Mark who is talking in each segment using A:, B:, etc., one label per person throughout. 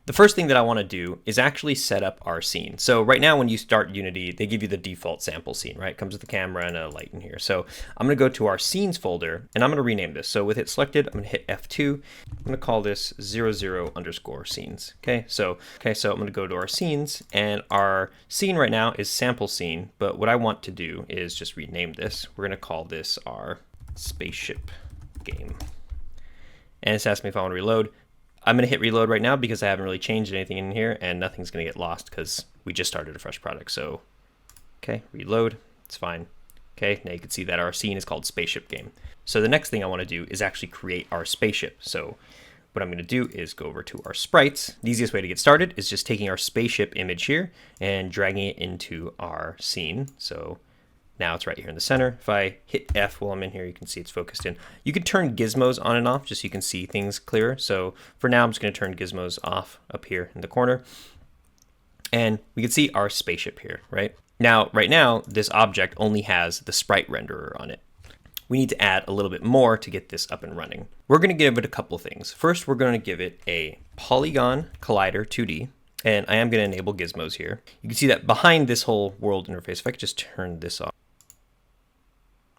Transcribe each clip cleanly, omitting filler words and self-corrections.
A: The first thing that I want to do is actually set up our scene. So right now when you start Unity, they give you the default sample scene, right? It comes with the camera and a light in here. So I'm going to go to our scenes folder and I'm going to rename this. So with it selected, I'm going to hit F2. I'm going to call this 00_scenes. Okay, so I'm going to go to our scenes, and our scene right now is sample scene. But what I want to do is just rename this. We're going to call this our spaceship game. And it's asking me if I want to reload. I'm going to hit reload right now because I haven't really changed anything in here, and nothing's going to get lost because we just started a fresh project. So, okay, reload. It's fine. Okay, now you can see that our scene is called Spaceship Game. So the next thing I want to do is actually create our spaceship. So what I'm going to do is go over to our sprites. The easiest way to get started is just taking our spaceship image here and dragging it into our scene. So now it's right here in the center. If I hit F while I'm in here, you can see it's focused in. You can turn gizmos on and off just so you can see things clearer. So for now, I'm just going to turn gizmos off up here in the corner. And we can see our spaceship here, right? Now, right now, this object only has the sprite renderer on it. We need to add a little bit more to get this up and running. We're going to give it a couple things. First, we're going to give it a polygon collider 2D. And I am going to enable gizmos here. You can see that behind this whole world interface, if I could just turn this off.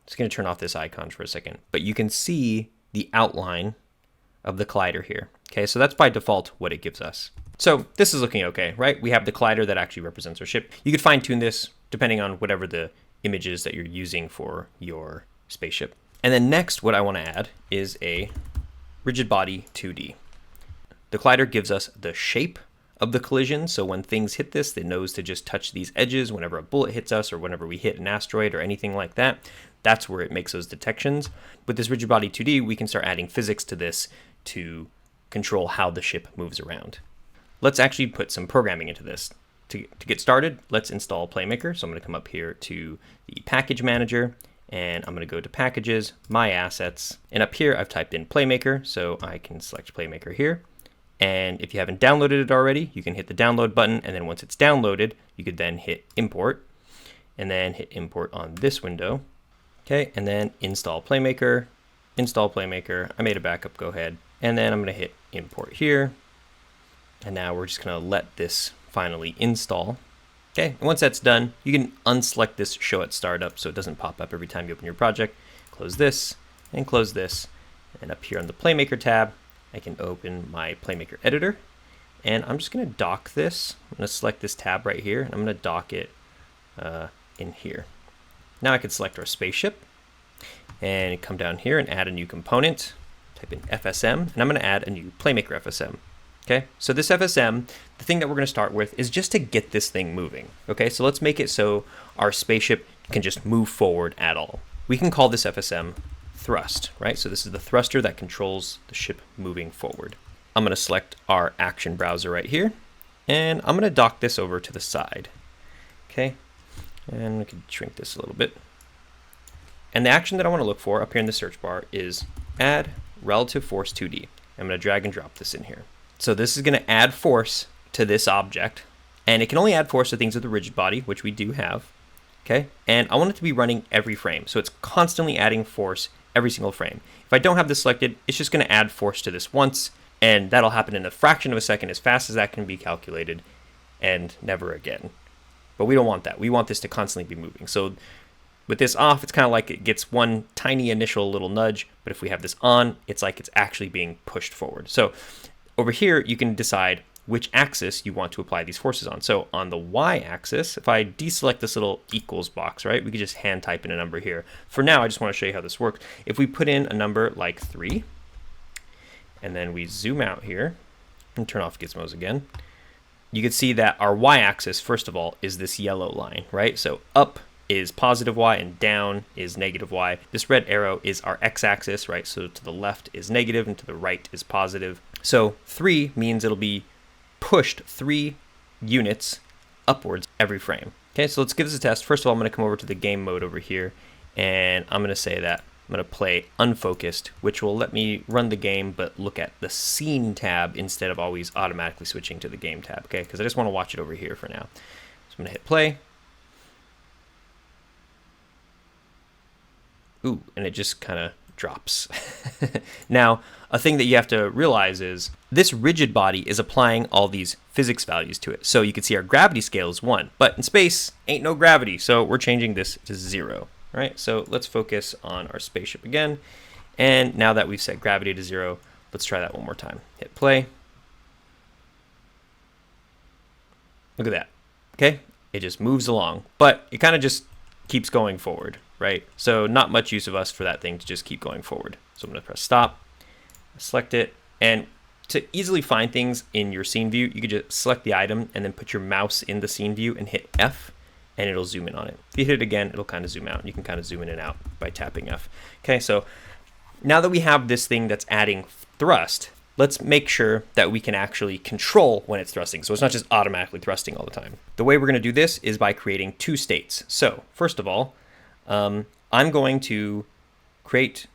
A: Just going to turn off this icon for a second, but you can see the outline of the collider here. Okay, so that's by default what it gives us. So this is looking okay, right? We have the collider that actually represents our ship. You could fine tune this depending on whatever the image is that you're using for your spaceship. And then next, what I want to add is a rigid body 2D. The collider gives us the shape of the collision. So when things hit this, it knows to just touch these edges whenever a bullet hits us or whenever we hit an asteroid or anything like that. That's where it makes those detections. With this rigid body 2D, we can start adding physics to this to control how the ship moves around. Let's actually put some programming into this. To get started, let's install Playmaker. So I'm going to come up here to the package manager, and I'm going to go to packages, my assets, and up here I've typed in Playmaker, so I can select Playmaker here. And if you haven't downloaded it already, you can hit the download button, and then once it's downloaded, you could then hit import, and then hit import on this window. Okay, and then install Playmaker. I made a backup, go ahead. And then I'm going to hit import here. And now we're just going to let this finally install. Okay, and once that's done, you can unselect this show at startup so it doesn't pop up every time you open your project. Close this and close this. And up here on the Playmaker tab, I can open my Playmaker editor. And I'm just going to dock this. I'm going to select this tab right here, and I'm going to dock it in here. Now I can select our spaceship and come down here and add a new component. Type in FSM, and I'm going to add a new Playmaker FSM. Okay, so this FSM, the thing that we're going to start with is just to get this thing moving. Okay, so let's make it so our spaceship can just move forward at all. We can call this FSM thrust, right? So this is the thruster that controls the ship moving forward. I'm going to select our action browser right here, and I'm going to dock this over to the side. Okay, and we can shrink this a little bit. And the action that I want to look for up here in the search bar is add relative force 2D. I'm going to drag and drop this in here. So this is going to add force to this object, and it can only add force to things with a rigid body, which we do have. Okay, and I want it to be running every frame, so it's constantly adding force every single frame. If I don't have this selected, it's just going to add force to this once, and that'll happen in a fraction of a second, as fast as that can be calculated, and never again. But we don't want that. We want this to constantly be moving. So with this off, it's kind of like it gets one tiny initial little nudge, but if we have this on, it's like it's actually being pushed forward. So over here, you can decide which axis you want to apply these forces on. So on the y-axis, if I deselect this little equals box, right, we could just hand type in a number here. For now, I just want to show you how this works. If we put in a number like 3, and then we zoom out here and turn off gizmos again, you can see that our y-axis, first of all, is this yellow line, right? So up is positive y and down is negative y. This red arrow is our x-axis, right? So to the left is negative and to the right is positive. So 3 means it'll be pushed 3 units upwards every frame. Okay, so let's give this a test. First of all, I'm going to come over to the game mode over here, and I'm going to say that I'm going to play unfocused, which will let me run the game but look at the scene tab instead of always automatically switching to the game tab, okay? Because I just want to watch it over here for now. So I'm going to hit play. Ooh, and it just kind of drops. Now, a thing that you have to realize is this rigid body is applying all these physics values to it. So you can see our gravity scale is 1, but in space, ain't no gravity. So we're changing this to 0, right? So let's focus on our spaceship again. And now that we've set gravity to 0, let's try that one more time. Hit play. Look at that. Okay, it just moves along, but it kind of just keeps going forward, right? So not much use of us for that thing to just keep going forward. So I'm going to press stop, select it, and to easily find things in your scene view, you could just select the item and then put your mouse in the scene view and hit F, and it'll zoom in on it. If you hit it again, it'll kind of zoom out. You can kind of zoom in and out by tapping F. Okay, so now that we have this thing that's adding thrust, let's make sure that we can actually control when it's thrusting. So it's not just automatically thrusting all the time. The way we're going to do this is by creating 2 states. So first of all, I'm going to create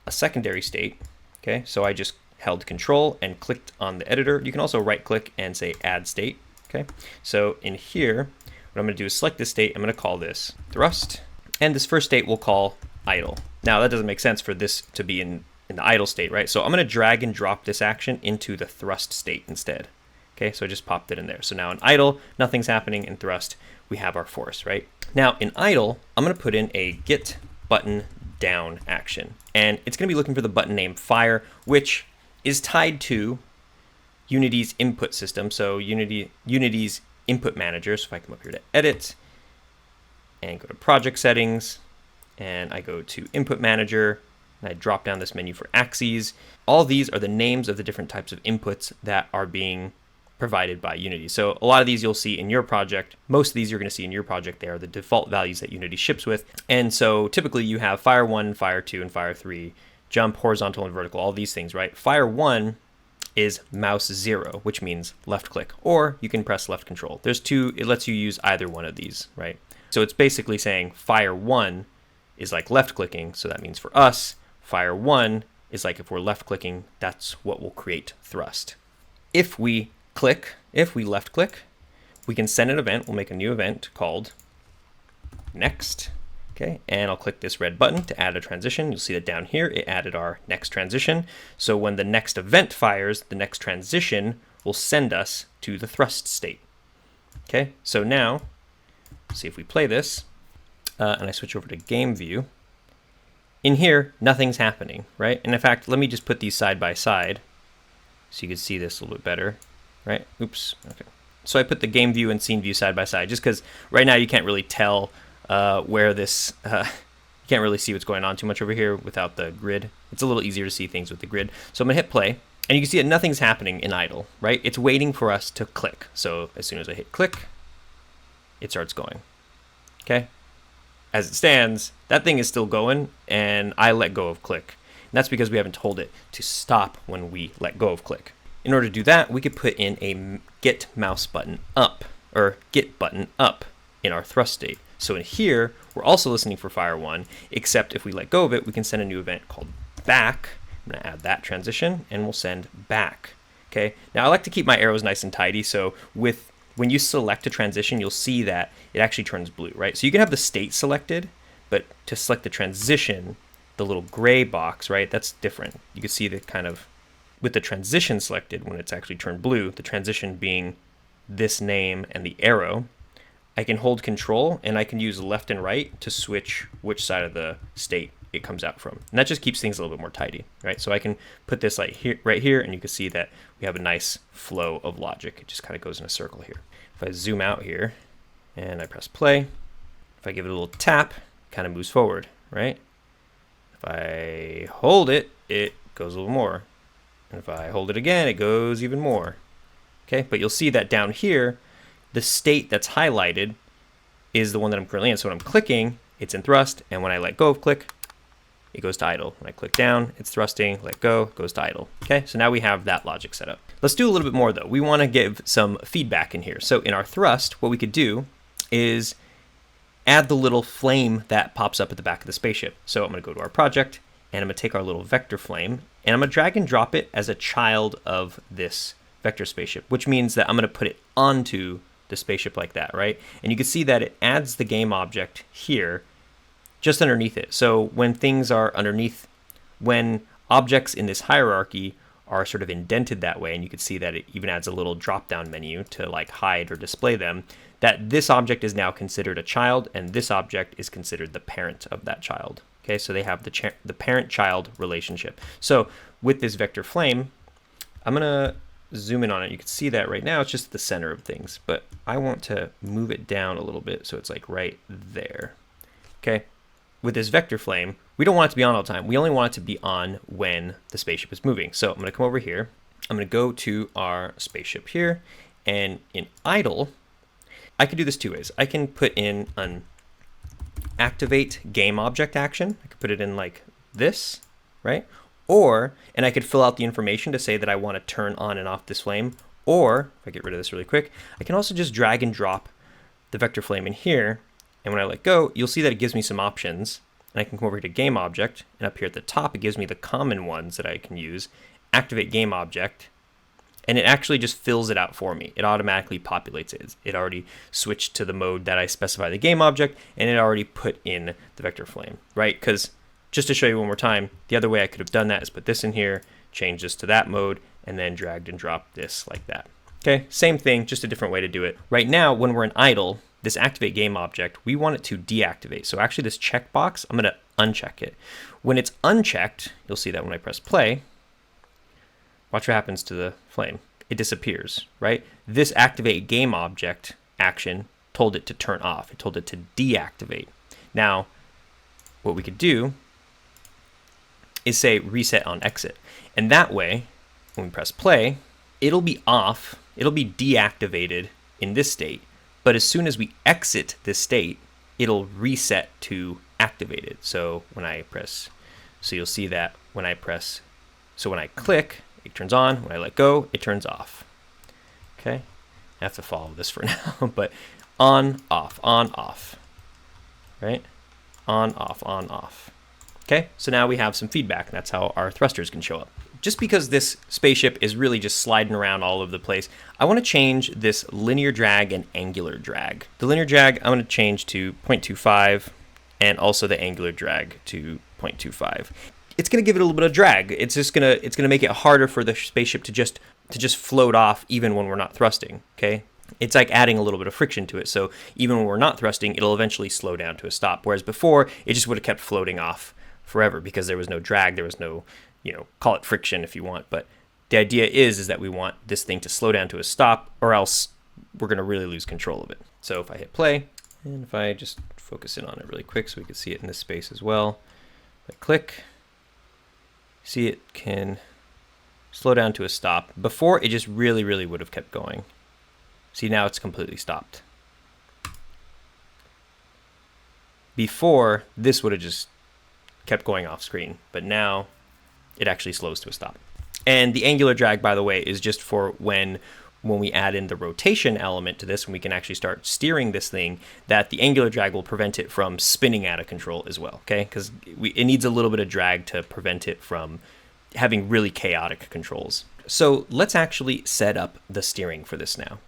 A: a secondary state. Okay, so I just held control and clicked on the editor. You can also right click and say add state. Okay, so in here, what I'm going to do is select this state. I'm going to call this thrust, and this first state we'll call idle. Now that doesn't make sense for this to be in the idle state, right? So I'm going to drag and drop this action into the thrust state instead. Okay, so I just popped it in there. So now in idle, nothing's happening. In thrust, we have our force, right? Now in idle, I'm going to put in a get button down action, and it's going to be looking for the button named fire, which is tied to Unity's input system. So Unity's input manager. So if I come up here to edit and go to project settings, and I go to input manager, and I drop down this menu for axes. All these are the names of the different types of inputs that are being provided by Unity. So a lot of these you'll see in your project. Most of these you're going to see in your project. They are the default values that Unity ships with. And so typically you have fire 1, fire 2, and fire 3, jump, horizontal, and vertical, all these things, right? Fire 1 is mouse 0, which means left click, or you can press left control. There's 2, it lets you use either one of these, right? So it's basically saying fire 1 is like left clicking. So that means for us, fire 1 is like if we're left clicking, that's what will create thrust. If we left click, we can send an event. We'll make a new event called next. Okay, and I'll click this red button to add a transition. You'll see that down here, it added our next transition. So when the next event fires, the next transition will send us to the thrust state. Okay, so now, see if we play this, and I switch over to game view. In here, nothing's happening, right? And in fact, let me just put these side by side so you can see this a little bit better, right? Oops, okay. So I put the game view and scene view side by side just because right now you can't really tell where this, you can't really see what's going on too much over here without the grid. It's a little easier to see things with the grid. So I'm gonna hit play, and you can see that nothing's happening in idle, right? It's waiting for us to click. So as soon as I hit click, it starts going, okay? As it stands, that thing is still going, and I let go of click. And that's because we haven't told it to stop when we let go of click. In order to do that, we could put in a get mouse button up, or get button up in our thrust state. So in here, we're also listening for fire 1, except if we let go of it, we can send a new event called back. I'm gonna add that transition, and we'll send back, okay? Now I like to keep my arrows nice and tidy, so when you select a transition, you'll see that it actually turns blue, right? So you can have the state selected, but to select the transition, the little gray box, right, that's different. You can see the kind of, with the transition selected, when it's actually turned blue, the transition being this name and the arrow, I can hold control and I can use left and right to switch which side of the state it comes out from. And that just keeps things a little bit more tidy, right? So I can put this like here, right here, and you can see that we have a nice flow of logic. It just kind of goes in a circle here. If I zoom out here and I press play, if I give it a little tap, it kind of moves forward, right? If I hold it, it goes a little more. And if I hold it again, it goes even more. Okay, but you'll see that down here, the state that's highlighted is the one that I'm currently in. So when I'm clicking, it's in thrust, and when I let go of click, it goes to idle. When I click down, it's thrusting, let go, goes to idle. Okay, so now we have that logic set up. Let's do a little bit more though. We want to give some feedback in here. So in our thrust, what we could do is add the little flame that pops up at the back of the spaceship. So I'm going to go to our project, and I'm going to take our little vector flame, and I'm going to drag and drop it as a child of this vector spaceship, which means that I'm going to put it onto the spaceship like that, right? And you can see that it adds the game object here just underneath it. So when things are underneath when objects in this hierarchy are sort of indented that way, and you can see that it even adds a little drop-down menu to like hide or display them, that this object is now considered a child, and this object is considered the parent of that child. Okay, so they have the parent-child relationship. So with this vector flame, I'm gonna zoom in on it. You can see that right now it's just the center of things, but I want to move it down a little bit so it's like right there. Okay, with this vector flame, we don't want it to be on all the time. We only want it to be on when the spaceship is moving. So I'm going to come over here. I'm going to go to our spaceship here, and in idle, I can do this two ways. I can put in an activate game object action. I could put it in like this, right? And I could fill out the information to say that I want to turn on and off this flame. Or if I get rid of this really quick, I can also just drag and drop the vector flame in here. And when I let go, you'll see that it gives me some options. And I can come over to game object, and up here at the top, it gives me the common ones that I can use. Activate game object, and it actually just fills it out for me. It automatically populates it. It already switched to the mode that I specify the game object, and it already put in the vector flame, right? Because just to show you one more time, the other way I could have done that is put this in here, change this to that mode, and then dragged and dropped this like that. Okay, same thing, just a different way to do it. Right now, when we're in idle, this activate game object, we want it to deactivate. So actually this checkbox, I'm going to uncheck it. When it's unchecked, you'll see that when I press play, watch what happens to the flame. It disappears, right? This activate game object action told it to turn off. It told it to deactivate. Now, what we could do is say reset on exit. And that way, when we press play, it'll be off. It'll be deactivated in this state. But as soon as we exit this state, it'll reset to activated. So when I press, so you'll see that when I press, so when I click, it turns on. When I let go, it turns off. Okay, I have to follow this for now, but on, off, right? On, off. Okay, so now we have some feedback, and that's how our thrusters can show up. Just because this spaceship is really just sliding around all over the place, I want to change this linear drag and angular drag. The linear drag, I'm going to change to 0.25, and also the angular drag to 0.25. It's going to give it a little bit of drag. It's going to make it harder for the spaceship to just float off even when we're not thrusting. Okay, it's like adding a little bit of friction to it. So even when we're not thrusting, it'll eventually slow down to a stop. Whereas before, it just would have kept floating off forever because there was no drag, there was no, call it friction if you want, but the idea is that we want this thing to slow down to a stop, or else we're going to really lose control of it. So if I hit play, and if I just focus in on it really quick so we can see it in this space as well, if I click, see it can slow down to a stop. Before, it just really would have kept going. See, now it's completely stopped. Before, this would have just kept going off screen, but now it actually slows to a stop. And the angular drag, by the way, is just for when we add in the rotation element to this, when we can actually start steering this thing, that the angular drag will prevent it from spinning out of control as well, okay? Because it needs a little bit of drag to prevent it from having really chaotic controls. So let's actually set up the steering for this now.